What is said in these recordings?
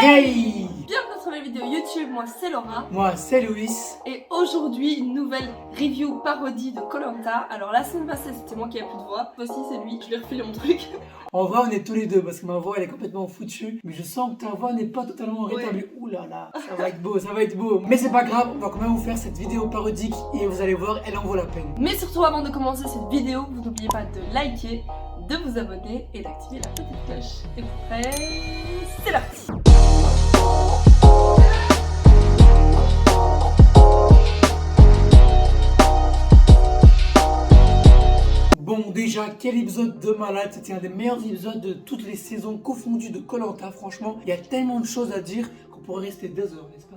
Hey! Bienvenue sur la vidéo YouTube, moi c'est Laura. Moi c'est Louis. Et aujourd'hui, une nouvelle review parodie de Koh-Lanta. Alors la semaine passée, c'était moi qui avais plus de voix. Voici c'est lui, je lui ai refilé mon truc. En vrai, on est tous les deux parce que ma voix elle est complètement foutue. Mais je sens que ta voix n'est pas totalement rétablie. Ouais. Ouh là là, ça va être beau, ça va être beau. Mais c'est pas grave, on va quand même vous faire cette vidéo parodique et vous allez voir, elle en vaut la peine. Mais surtout, avant de commencer cette vidéo, vous n'oubliez pas de liker, de vous abonner et d'activer la petite cloche. Et vous prêts? C'est parti! Bon, déjà, quel épisode de malade! C'était un des meilleurs épisodes de toutes les saisons confondues de Koh-Lanta. Franchement, il y a tellement de choses à dire qu'on pourrait rester 2 heures, n'est-ce pas?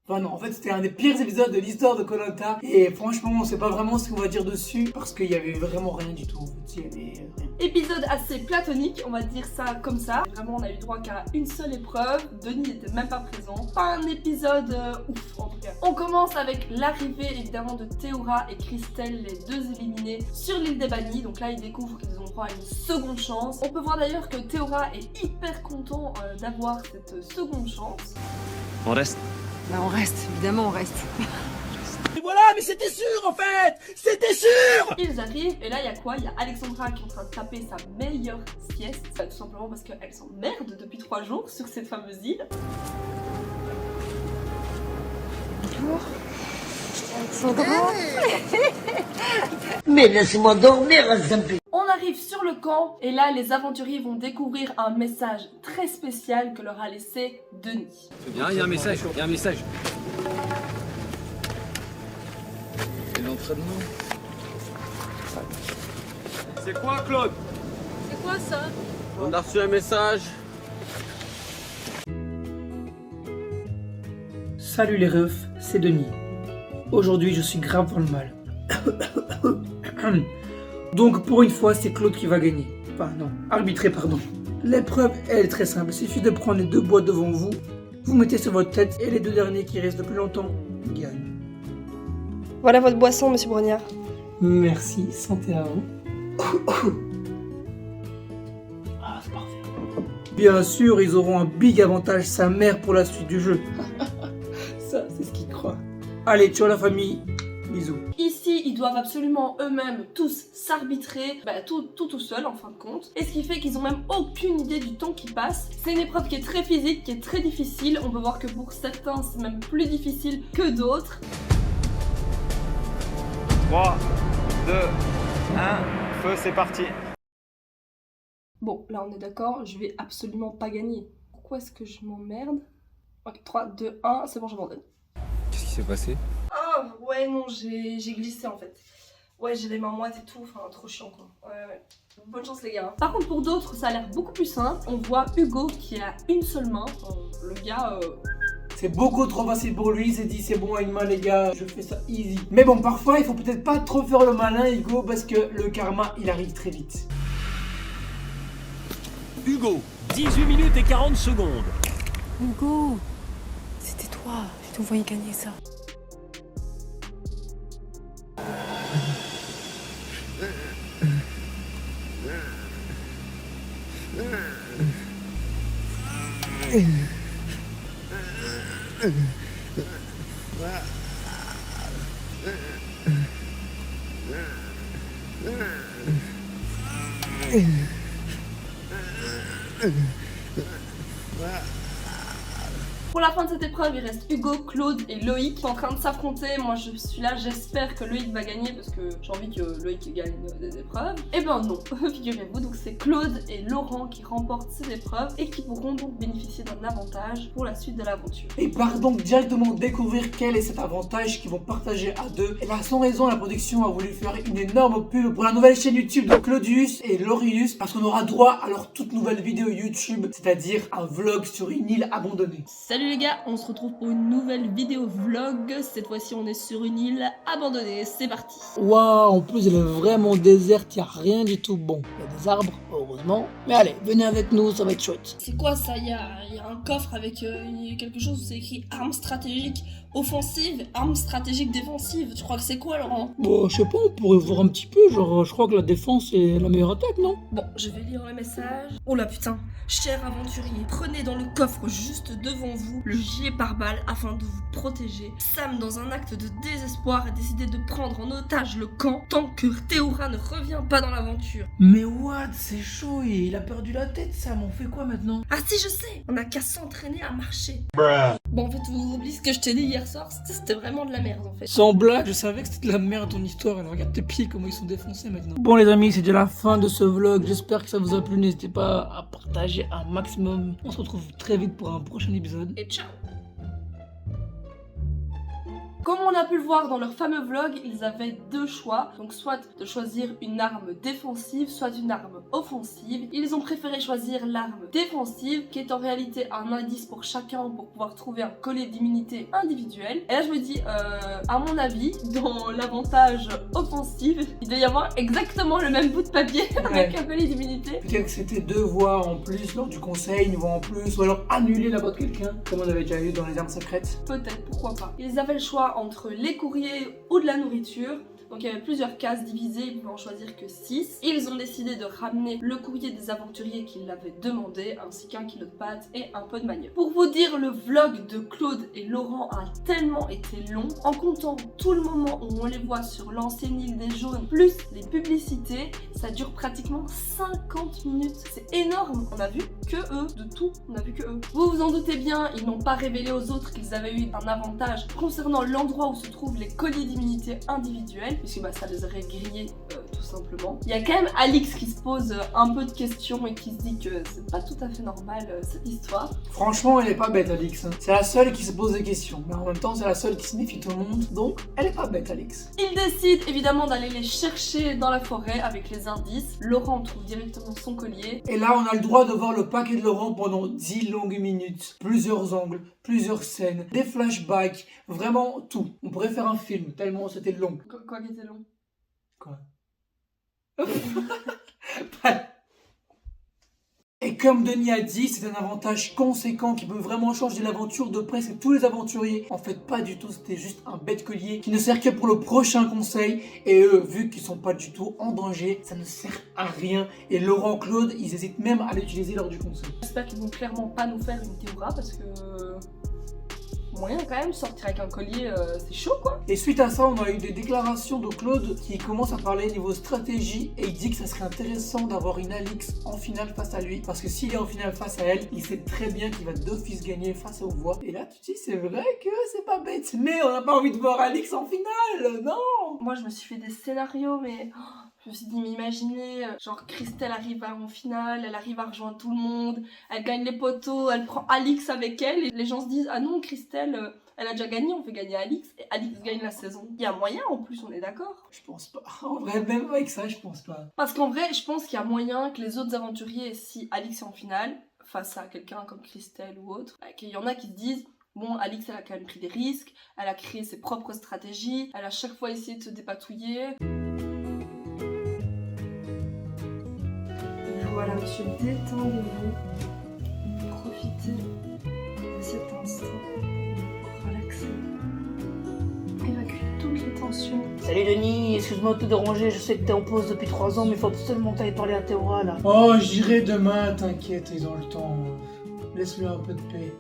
Enfin non, en fait c'était un des pires épisodes de l'histoire de Koh-Lanta. Et franchement, on sait pas vraiment ce qu'on va dire dessus parce qu'il y avait vraiment rien du tout. Il y avait rien. Épisode assez platonique, on va dire ça comme ça. Vraiment, on a eu droit qu'à une seule épreuve. Denis n'était même pas présent. Pas un épisode ouf en tout cas. On commence avec l'arrivée évidemment de Théora et Christelle, les deux éliminés sur l'île des bannis. Donc là, ils découvrent qu'ils ont droit à une seconde chance. On peut voir d'ailleurs que Théora est hyper content d'avoir cette seconde chance. On reste. Bah on reste, évidemment on reste. Et voilà, mais c'était sûr en fait. C'était sûr. Ils arrivent et là il y a quoi? Il y a Alexandra qui est en train de taper sa meilleure sieste. Tout simplement parce qu'elle s'emmerde depuis 3 jours sur cette fameuse île. Bonjour. Alexandra. Mais laisse-moi dormir, Zampi. On arrive sur le camp et là les aventuriers vont découvrir un message très spécial que leur a laissé Denis. Il y a un message, il y a un message. C'est l'entraînement. C'est quoi, Claude? C'est quoi ça? On a reçu un message. Salut les refs, c'est Denis. Aujourd'hui, je suis grave dans le mal. Donc, pour une fois, c'est Claude qui va gagner. Enfin, non, arbitrer, pardon. L'épreuve, elle est très simple. Il suffit de prendre les 2 boîtes devant vous, vous mettez sur votre tête et les 2 derniers qui restent le plus longtemps gagnent. Voilà votre boisson, monsieur Brognard. Merci, santé à vous. Ah, c'est parfait. Bien sûr, ils auront un big avantage sa mère pour la suite du jeu. Ça, c'est ce qu'ils croient. Allez, ciao la famille. Bisous. Ici, ils doivent absolument eux-mêmes tous s'arbitrer, tout seul en fin de compte. Et ce qui fait qu'ils ont même aucune idée du temps qui passe. C'est une épreuve qui est très physique, qui est très difficile. On peut voir que pour certains, c'est même plus difficile que d'autres. 3, 2, 1, feu, c'est parti. Bon, là on est d'accord, je vais absolument pas gagner. Pourquoi est-ce que je m'emmerde? Ok, 3, 2, 1, c'est bon, j'abandonne. Qu'est-ce qui s'est passé? Ah ouais, non, j'ai glissé en fait. Ouais, j'ai les mains moites et tout, enfin trop chiant quoi. Ouais. Bonne chance les gars. Par contre pour d'autres ça a l'air beaucoup plus simple. On voit Hugo qui a une seule main. Le gars... C'est beaucoup trop facile pour lui, il s'est dit c'est bon à une main les gars, je fais ça easy. Mais bon, parfois il faut peut-être pas trop faire le malin Hugo parce que le karma il arrive très vite. Hugo, 18 minutes et 40 secondes. Hugo, c'était toi, je te voyais gagner ça. Pour la fin de cette épreuve, il reste Hugo, Claude et Loïc qui sont en train de s'affronter. Moi je suis là, j'espère que Loïc va gagner parce que j'ai envie que Loïc gagne des épreuves. Et ben non, figurez-vous, donc c'est Claude et Laurent qui remportent ces épreuves et qui pourront donc bénéficier d'un avantage pour la suite de l'aventure. Et part donc directement découvrir quel est cet avantage qu'ils vont partager à 2. Et là sans raison la production a voulu faire une énorme pub pour la nouvelle chaîne YouTube de Claudius et Laurius parce qu'on aura droit à leur toute nouvelle vidéo YouTube, c'est-à-dire un vlog sur une île abandonnée. Salut les gars, on se retrouve pour une nouvelle vidéo vlog. Cette fois-ci on est sur une île abandonnée, c'est parti. Waouh, en plus elle est vraiment déserte, il n'y a rien du tout. Bon, il y a des arbres, heureusement. Mais allez, venez avec nous, ça va être chouette. C'est quoi ça? Il y a un coffre avec quelque chose où c'est écrit armes stratégiques offensive, arme stratégique défensive. Tu crois que c'est quoi, Laurent? Bon, je sais pas, on pourrait voir un petit peu, genre, je crois que la défense est la meilleure attaque, non? Bon, je vais lire le message. Oh là putain. Cher aventurier, prenez dans le coffre juste devant vous le gilet pare-balles afin de vous protéger. Sam, dans un acte de désespoir, a décidé de prendre en otage le camp tant que Théoura ne revient pas dans l'aventure. Mais what, c'est chaud, il a perdu la tête, Sam, on fait quoi maintenant? Ah si, je sais, on a qu'à s'entraîner à marcher. Bon, en fait, vous oubliez ce que je t'ai dit hier soir, c'était vraiment de la merde en fait. Sans blague, je savais que c'était de la merde ton histoire, alors regarde tes pieds comment ils sont défoncés maintenant. Bon les amis, c'est déjà la fin de ce vlog, j'espère que ça vous a plu, n'hésitez pas à partager un maximum. On se retrouve très vite pour un prochain épisode. Et ciao. Comme on a pu le voir dans leur fameux vlog, ils avaient deux choix, donc soit de choisir une arme défensive, soit une arme offensive. Ils ont préféré choisir l'arme défensive, qui est en réalité un indice pour chacun pour pouvoir trouver un collier d'immunité individuel. Et là je me dis, à mon avis, dans l'avantage offensif, il doit y avoir exactement le même bout de papier avec un collier d'immunité. Peut-être que c'était 2 voix en plus lors du conseil, une voix en plus, ou alors annuler la voix de quelqu'un, comme on avait déjà eu dans les armes secrètes. Peut-être, pourquoi pas. Ils avaient le choix entre les courriers ou de la nourriture. Donc il y avait plusieurs cases divisées, ils pouvaient en choisir que 6. Ils ont décidé de ramener le courrier des aventuriers qu'ils l'avaient demandé, ainsi qu'un kilo de pâtes et un peu de manioc. Pour vous dire, le vlog de Claude et Laurent a tellement été long, en comptant tout le moment où on les voit sur l'ancienne île des jaunes, plus les publicités, ça dure pratiquement 50 minutes. C'est énorme, on a vu que eux, de tout, on a vu que eux. Vous vous en doutez bien, ils n'ont pas révélé aux autres qu'ils avaient eu un avantage concernant l'endroit où se trouvent les colliers d'immunité individuels, puisque bah, ça les aurait grillés tout simplement. Il y a quand même Alix qui se pose un peu de questions et qui se dit que c'est pas tout à fait normal cette histoire. Franchement, elle est pas bête, Alix. C'est la seule qui se pose des questions, mais en même temps, c'est la seule qui se méfie tout le monde, donc elle est pas bête, Alix. Il décide évidemment d'aller les chercher dans la forêt avec les indices. Laurent trouve directement son collier. Et là, on a le droit de voir le paquet de Laurent pendant 10 longues minutes. Plusieurs angles, plusieurs scènes, des flashbacks, vraiment tout. On pourrait faire un film, tellement c'était long. Quoi qui était long? Quoi? Et comme Denis a dit, c'est un avantage conséquent qui peut vraiment changer l'aventure de presque tous les aventuriers. En fait, pas du tout, c'était juste un bête collier qui ne sert que pour le prochain conseil. Et eux, vu qu'ils sont pas du tout en danger, ça ne sert à rien. Et Laurent, Claude, ils hésitent même à l'utiliser lors du conseil. J'espère qu'ils vont clairement pas nous faire une Théoura parce que... moyen quand même, sortir avec un collier, c'est chaud quoi. Et suite à ça, on a eu des déclarations de Claude qui commence à parler niveau stratégie et il dit que ça serait intéressant d'avoir une Alix en finale face à lui, parce que s'il est en finale face à elle, il sait très bien qu'il va d'office gagner face aux voix. Et là tu te dis c'est vrai que c'est pas bête, mais on n'a pas envie de voir Alix en finale, non. Moi je me suis fait des scénarios mais... je me suis dit, mais imaginez, genre Christelle arrive en finale, elle arrive à rejoindre tout le monde, elle gagne les poteaux, elle prend Alix avec elle, et les gens se disent, ah non, Christelle, elle a déjà gagné, on fait gagner Alix, et Alix gagne la saison. Il y a moyen en plus, on est d'accord? Je pense pas. En vrai, même avec ça, je pense pas. Parce qu'en vrai, je pense qu'il y a moyen que les autres aventuriers, si Alix est en finale, face à quelqu'un comme Christelle ou autre, qu'il y en a qui se disent, bon, Alix, elle a quand même pris des risques, elle a créé ses propres stratégies, elle a chaque fois essayé de se dépatouiller. Voilà, monsieur, détendez-vous. Profitez de cet instant pour relaxer. Évacuez toutes les tensions. Salut Denis, excuse-moi de te déranger, je sais que t'es en pause depuis 3 ans, mais faut absolument que t'ailles parler à Théoura là. Oh, j'irai demain, t'inquiète, ils ont le temps. Laisse-lui un peu de paix.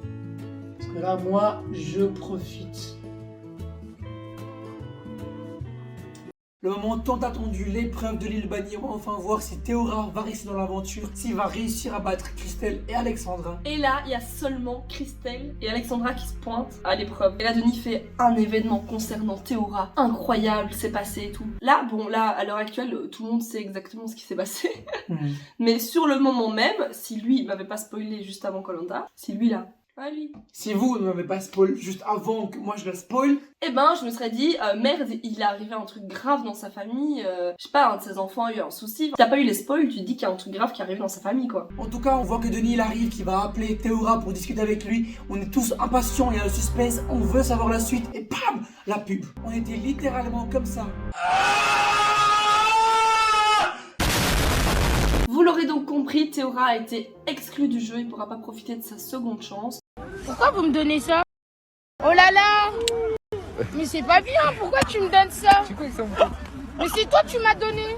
Parce que là, moi, je profite. Le moment tant attendu, l'épreuve de l'île bannie, on va enfin voir si Théoura va rester dans l'aventure, s'il va réussir à battre Christelle et Alexandra. Et là, il y a seulement Christelle et Alexandra qui se pointent à l'épreuve. Et là, Denis fait un événement concernant Théoura. Incroyable, c'est passé et tout. Là, bon, là, à l'heure actuelle, tout le monde sait exactement ce qui s'est passé. Mais sur le moment même, si lui, il m'avait pas spoilé juste avant Koh-Lanta, si lui là... Ah, lui. Si vous ne m'avez pas spoil juste avant que moi je la spoil, eh ben je me serais dit merde, il est arrivé un truc grave dans sa famille, je sais pas, un de ses enfants a eu un souci. Si t'as pas eu les spoils, tu te dis qu'il y a un truc grave qui arrive dans sa famille quoi. En tout cas, on voit que Denis il arrive, qui va appeler Théoura pour discuter avec lui. On est tous impatients, il y a le suspense, on veut savoir la suite et bam, la pub. On était littéralement comme ça. Vous l'aurez donc compris, Théoura a été exclu du jeu, il pourra pas profiter de sa seconde chance. Pourquoi vous me donnez ça? Oh là là! Mais c'est pas bien, pourquoi tu me donnes ça? C'est quoi que ça me fait? Mais c'est toi qui m'as donné.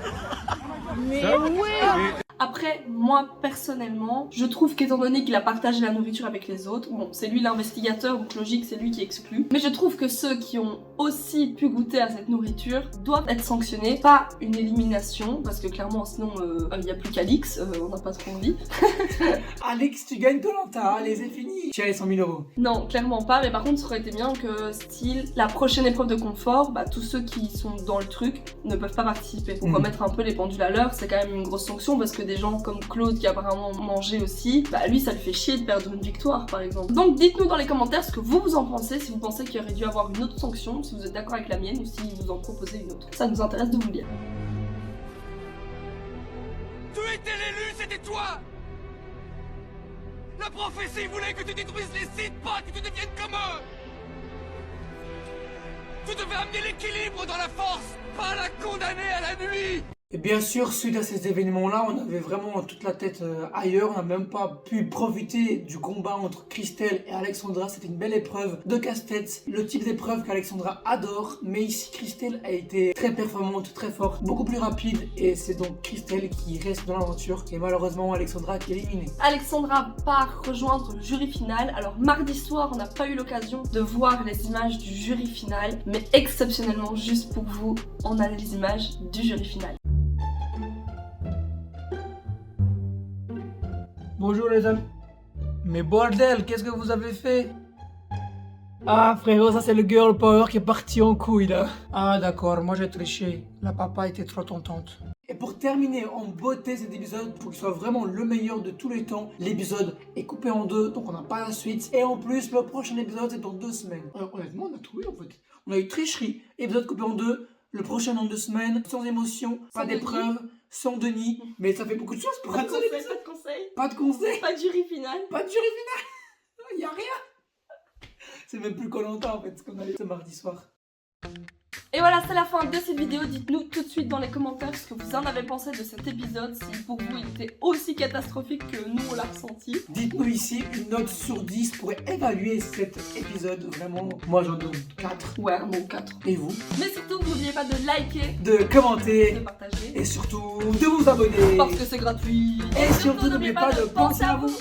Mais ouais. Après, moi personnellement, je trouve qu'étant donné qu'il a partagé la nourriture avec les autres, bon, c'est lui l'investigateur, donc logique, c'est lui qui exclut. Mais je trouve que ceux qui ont aussi pu goûter à cette nourriture doivent être sanctionnés, pas une élimination, parce que clairement, sinon, il n'y a plus qu'Alix, on n'a pas trop envie. Alex, tu gagnes Koh-Lanta, allez, c'est fini. Tiens, les 100 000 euros. Non, clairement pas, mais par contre, ça aurait été bien que, style, la prochaine épreuve de confort, bah, tous ceux qui sont dans le truc ne peuvent pas participer. Pour remettre un peu les pendules à l'heure, c'est quand même une grosse sanction, parce que des gens comme Claude qui a apparemment mangé aussi, bah lui ça le fait chier de perdre une victoire par exemple. Donc dites-nous dans les commentaires ce que vous en pensez, si vous pensez qu'il aurait dû avoir une autre sanction, si vous êtes d'accord avec la mienne ou si vous en proposez une autre. Ça nous intéresse de vous lire. Tu étais l'élu, c'était toi. La prophétie voulait que tu détruises les sites, pas que tu deviennes comme eux. Tu devais amener l'équilibre dans la force, pas la condamner à la nuit. Et bien sûr, suite à ces événements-là, on avait vraiment toute la tête ailleurs. On n'a même pas pu profiter du combat entre Christelle et Alexandra. C'était une belle épreuve de casse-tête. Le type d'épreuve qu'Alexandra adore. Mais ici, Christelle a été très performante, très forte, beaucoup plus rapide. Et c'est donc Christelle qui reste dans l'aventure. Et malheureusement, Alexandra qui est éliminée. Alexandra part rejoindre le jury final. Alors mardi soir, on n'a pas eu l'occasion de voir les images du jury final. Mais exceptionnellement, juste pour vous, on a les images du jury final. Bonjour les amis. Mais bordel, qu'est-ce que vous avez fait? Ah frérot, ça c'est le girl power qui est parti en couille là. Ah d'accord, moi j'ai triché. La papa était trop tentante. Et pour terminer en beauté cet épisode, pour qu'il soit vraiment le meilleur de tous les temps, l'épisode est coupé en deux, donc on n'a pas la suite. Et en plus, le prochain épisode c'est dans 2 semaines. Honnêtement, on a trouvé en fait. On a eu tricherie. Épisode coupé en deux, le prochain dans 2 semaines, sans émotion, pas d'épreuve, sans Denis. Mais ça fait beaucoup de choses pour un seul épisode. Pas de conseils. Pas de conseils. Pas de jury final. Pas de jury final. Y a rien. C'est même plus Koh-Lanta en fait, ce qu'on a eu ce mardi soir. Et voilà, c'est la fin de cette vidéo. Dites-nous tout de suite dans les commentaires ce que vous en avez pensé de cet épisode, si pour vous il était aussi catastrophique que nous on l'a ressenti. Dites-nous ici une note sur 10 pour évaluer cet épisode. Vraiment, moi j'en donne 4. Ouais, bon 4. Et vous? Mais surtout, n'oubliez pas de liker, De commenter, de partager, et surtout de vous abonner. parce que c'est gratuit. Et surtout n'oubliez pas de penser à vous.